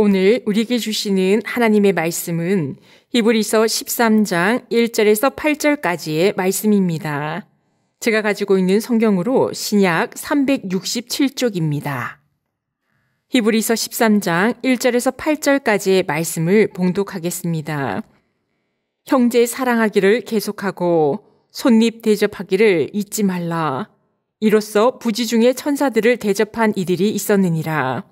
오늘 우리에게 주시는 하나님의 말씀은 히브리서 13장 1절에서 8절까지의 말씀입니다. 제가 가지고 있는 성경으로 신약 367쪽입니다. 히브리서 13장 1절에서 8절까지의 말씀을 봉독하겠습니다. 형제 사랑하기를 계속하고 손립 대접하기를 잊지 말라. 이로써 부지 중에 천사들을 대접한 이들이 있었느니라.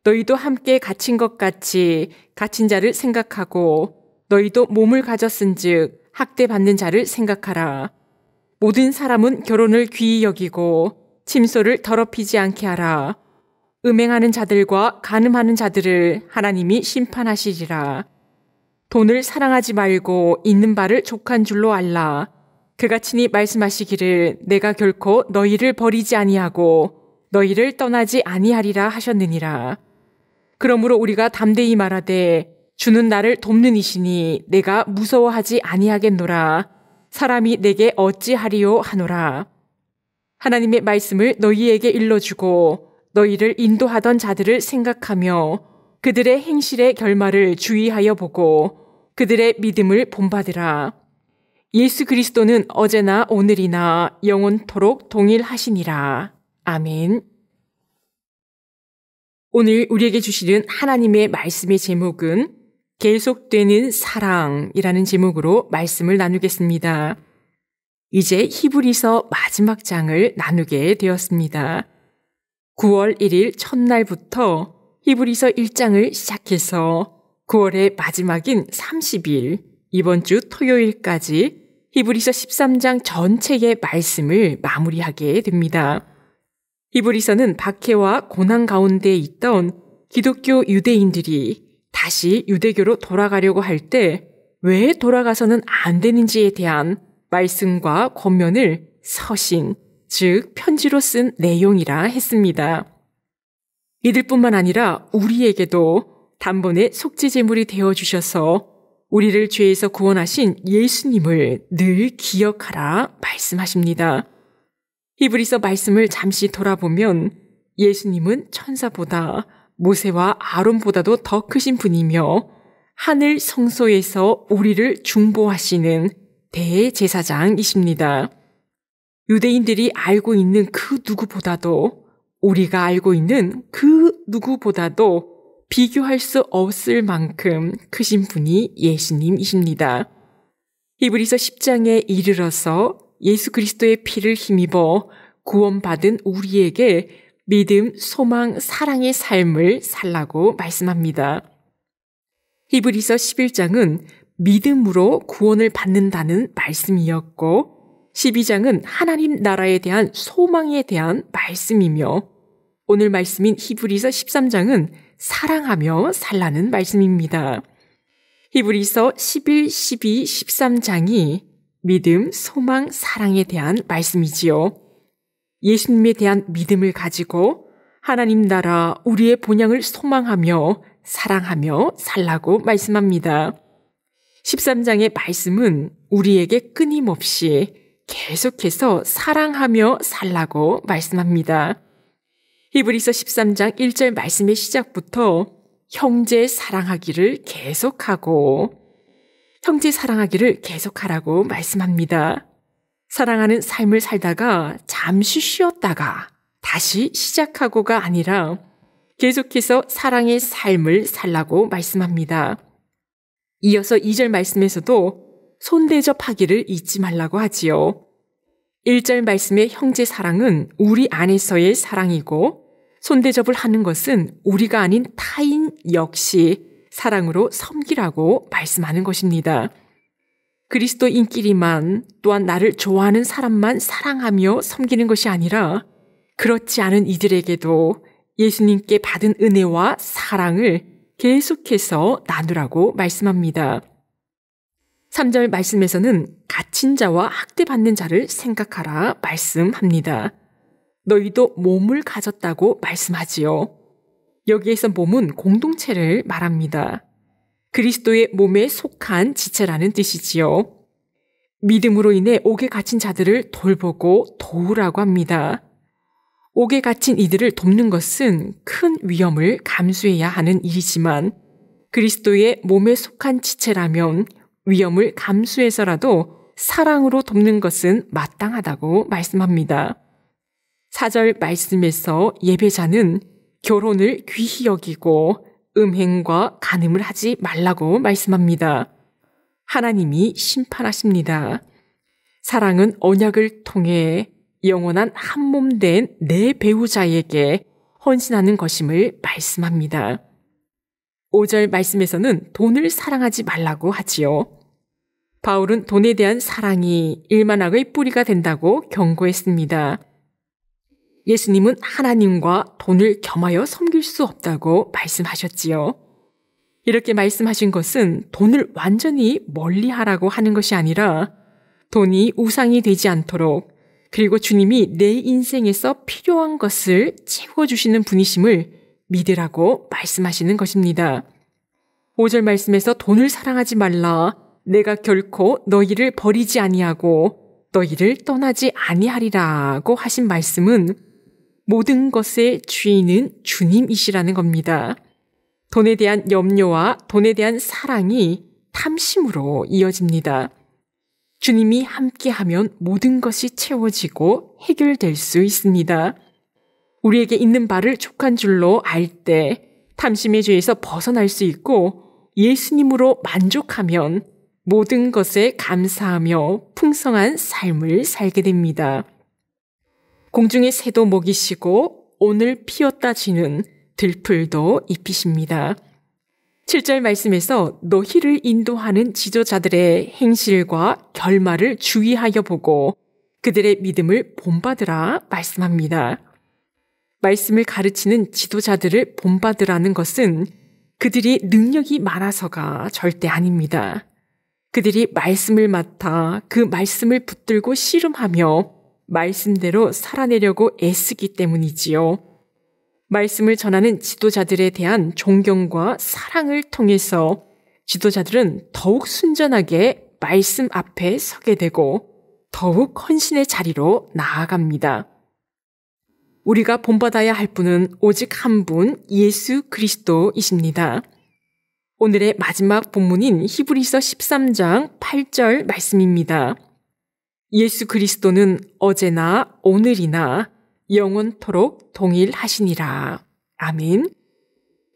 너희도 함께 갇힌 것 같이 갇힌 자를 생각하고 너희도 몸을 가졌은즉 학대받는 자를 생각하라. 모든 사람은 결혼을 귀히 여기고 침소를 더럽히지 않게 하라. 음행하는 자들과 간음하는 자들을 하나님이 심판하시리라. 돈을 사랑하지 말고 있는 바를 족한 줄로 알라. 그가 친히 말씀하시기를 내가 결코 너희를 버리지 아니하고 너희를 떠나지 아니하리라 하셨느니라. 그러므로 우리가 담대히 말하되 주는 나를 돕는 이시니 내가 무서워하지 아니하겠노라. 사람이 내게 어찌하리요 하노라. 하나님의 말씀을 너희에게 일러주고 너희를 인도하던 자들을 생각하며 그들의 행실의 결말을 주의하여 보고 그들의 믿음을 본받으라. 예수 그리스도는 어제나 오늘이나 영원토록 동일하시니라. 아멘. 오늘 우리에게 주시는 하나님의 말씀의 제목은 계속되는 사랑이라는 제목으로 말씀을 나누겠습니다. 이제 히브리서 마지막 장을 나누게 되었습니다. 9월 1일 첫날부터 히브리서 1장을 시작해서 9월의 마지막인 30일, 이번 주 토요일까지 히브리서 13장 전체의 말씀을 마무리하게 됩니다. 히브리서는 박해와 고난 가운데 있던 기독교 유대인들이 다시 유대교로 돌아가려고 할 때 왜 돌아가서는 안 되는지에 대한 말씀과 권면을 서신, 즉 편지로 쓴 내용이라 했습니다. 이들뿐만 아니라 우리에게도 단번에 속죄제물이 되어주셔서 우리를 죄에서 구원하신 예수님을 늘 기억하라 말씀하십니다. 히브리서 말씀을 잠시 돌아보면 예수님은 천사보다 모세와 아론보다도 더 크신 분이며 하늘 성소에서 우리를 중보하시는 대제사장이십니다. 유대인들이 알고 있는 그 누구보다도 우리가 알고 있는 그 누구보다도 비교할 수 없을 만큼 크신 분이 예수님이십니다. 히브리서 10장에 이르러서 예수 그리스도의 피를 힘입어 구원받은 우리에게 믿음, 소망, 사랑의 삶을 살라고 말씀합니다. 히브리서 11장은 믿음으로 구원을 받는다는 말씀이었고 12장은 하나님 나라에 대한 소망에 대한 말씀이며 오늘 말씀인 히브리서 13장은 사랑하며 살라는 말씀입니다. 히브리서 11, 12, 13장이 믿음, 소망, 사랑에 대한 말씀이지요. 예수님에 대한 믿음을 가지고 하나님 나라 우리의 본향을 소망하며 사랑하며 살라고 말씀합니다. 13장의 말씀은 우리에게 끊임없이 계속해서 사랑하며 살라고 말씀합니다. 히브리서 13장 1절 말씀의 시작부터 형제 사랑하기를 계속하고 형제 사랑하기를 계속하라고 말씀합니다. 사랑하는 삶을 살다가 잠시 쉬었다가 다시 시작하고가 아니라 계속해서 사랑의 삶을 살라고 말씀합니다. 이어서 2절 말씀에서도 손대접하기를 잊지 말라고 하지요. 1절 말씀의 형제 사랑은 우리 안에서의 사랑이고 손대접을 하는 것은 우리가 아닌 타인 역시 사랑으로 섬기라고 말씀하는 것입니다. 그리스도인끼리만 또한 나를 좋아하는 사람만 사랑하며 섬기는 것이 아니라 그렇지 않은 이들에게도 예수님께 받은 은혜와 사랑을 계속해서 나누라고 말씀합니다. 3절 말씀에서는 갇힌 자와 학대받는 자를 생각하라 말씀합니다. 너희도 몸을 가졌다고 말씀하지요. 여기에서 몸은 공동체를 말합니다. 그리스도의 몸에 속한 지체라는 뜻이지요. 믿음으로 인해 옥에 갇힌 자들을 돌보고 도우라고 합니다. 옥에 갇힌 이들을 돕는 것은 큰 위험을 감수해야 하는 일이지만 그리스도의 몸에 속한 지체라면 위험을 감수해서라도 사랑으로 돕는 것은 마땅하다고 말씀합니다. 4절 말씀에서 예배자는 결혼을 귀히 여기고 음행과 간음을 하지 말라고 말씀합니다. 하나님이 심판하십니다. 사랑은 언약을 통해 영원한 한 몸 된 내 배우자에게 헌신하는 것임을 말씀합니다. 5절 말씀에서는 돈을 사랑하지 말라고 하지요. 바울은 돈에 대한 사랑이 일만악의 뿌리가 된다고 경고했습니다. 예수님은 하나님과 돈을 겸하여 섬길 수 없다고 말씀하셨지요. 이렇게 말씀하신 것은 돈을 완전히 멀리하라고 하는 것이 아니라 돈이 우상이 되지 않도록 그리고 주님이 내 인생에서 필요한 것을 채워주시는 분이심을 믿으라고 말씀하시는 것입니다. 5절 말씀에서 돈을 사랑하지 말라. 내가 결코 너희를 버리지 아니하고 너희를 떠나지 아니하리라고 하신 말씀은 모든 것의 주인은 주님이시라는 겁니다. 돈에 대한 염려와 돈에 대한 사랑이 탐심으로 이어집니다. 주님이 함께하면 모든 것이 채워지고 해결될 수 있습니다. 우리에게 있는 바를 족한 줄로 알 때 탐심의 죄에서 벗어날 수 있고 예수님으로 만족하면 모든 것에 감사하며 풍성한 삶을 살게 됩니다. 공중의 새도 먹이시고 오늘 피었다 지는 들풀도 입히십니다. 7절 말씀에서 너희를 인도하는 지도자들의 행실과 결말을 주의하여 보고 그들의 믿음을 본받으라 말씀합니다. 말씀을 가르치는 지도자들을 본받으라는 것은 그들이 능력이 많아서가 절대 아닙니다. 그들이 말씀을 맡아 그 말씀을 붙들고 씨름하며 말씀대로 살아내려고 애쓰기 때문이지요. 말씀을 전하는 지도자들에 대한 존경과 사랑을 통해서 지도자들은 더욱 순전하게 말씀 앞에 서게 되고 더욱 헌신의 자리로 나아갑니다. 우리가 본받아야 할 분은 오직 한 분 예수 그리스도이십니다. 오늘의 마지막 본문인 히브리서 13장 8절 말씀입니다. 예수 그리스도는 어제나 오늘이나 영원토록 동일하시니라. 아멘.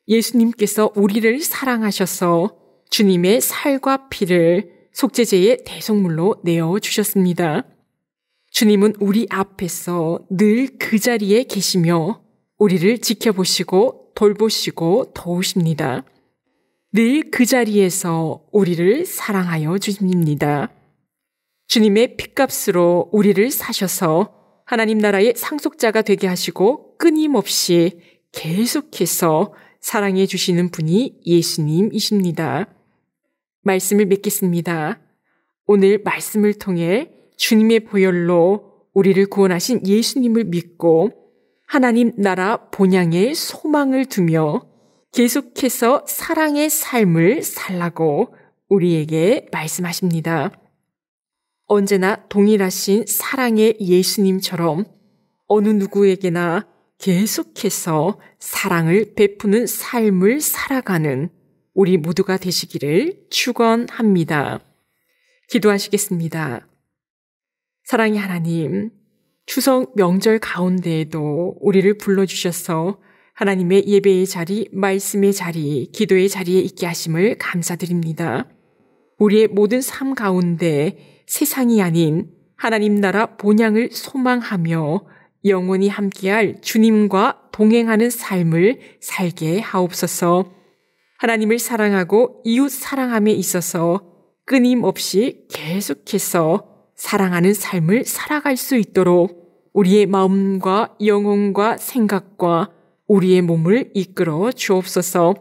예수님께서 우리를 사랑하셔서 주님의 살과 피를 속죄제의 대속물로 내어주셨습니다. 주님은 우리 앞에서 늘 그 자리에 계시며 우리를 지켜보시고 돌보시고 도우십니다. 늘 그 자리에서 우리를 사랑하여 주십니다. 주님의 핏값으로 우리를 사셔서 하나님 나라의 상속자가 되게 하시고 끊임없이 계속해서 사랑해 주시는 분이 예수님이십니다. 말씀을 맺겠습니다. 오늘 말씀을 통해 주님의 보혈로 우리를 구원하신 예수님을 믿고 하나님 나라 본향에 소망을 두며 계속해서 사랑의 삶을 살라고 우리에게 말씀하십니다. 언제나 동일하신 사랑의 예수님처럼 어느 누구에게나 계속해서 사랑을 베푸는 삶을 살아가는 우리 모두가 되시기를 축원합니다. 기도하시겠습니다. 사랑의 하나님, 추석 명절 가운데에도 우리를 불러주셔서 하나님의 예배의 자리, 말씀의 자리, 기도의 자리에 있게 하심을 감사드립니다. 우리의 모든 삶 가운데 세상이 아닌 하나님 나라 본향을 소망하며 영원히 함께할 주님과 동행하는 삶을 살게 하옵소서. 하나님을 사랑하고 이웃 사랑함에 있어서 끊임없이 계속해서 사랑하는 삶을 살아갈 수 있도록 우리의 마음과 영혼과 생각과 우리의 몸을 이끌어 주옵소서.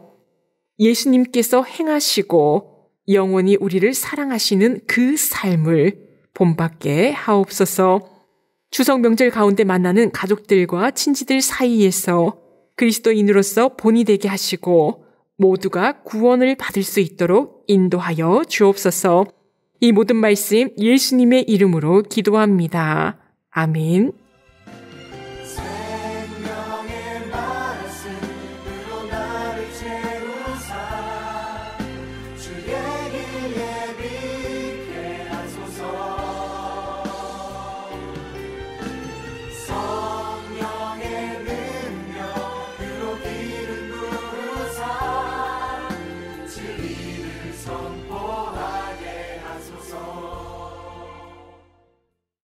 예수님께서 행하시고 영원히 우리를 사랑하시는 그 삶을 본받게 하옵소서. 추석 명절 가운데 만나는 가족들과 친지들 사이에서 그리스도인으로서 본이 되게 하시고 모두가 구원을 받을 수 있도록 인도하여 주옵소서. 이 모든 말씀 예수님의 이름으로 기도합니다. 아멘.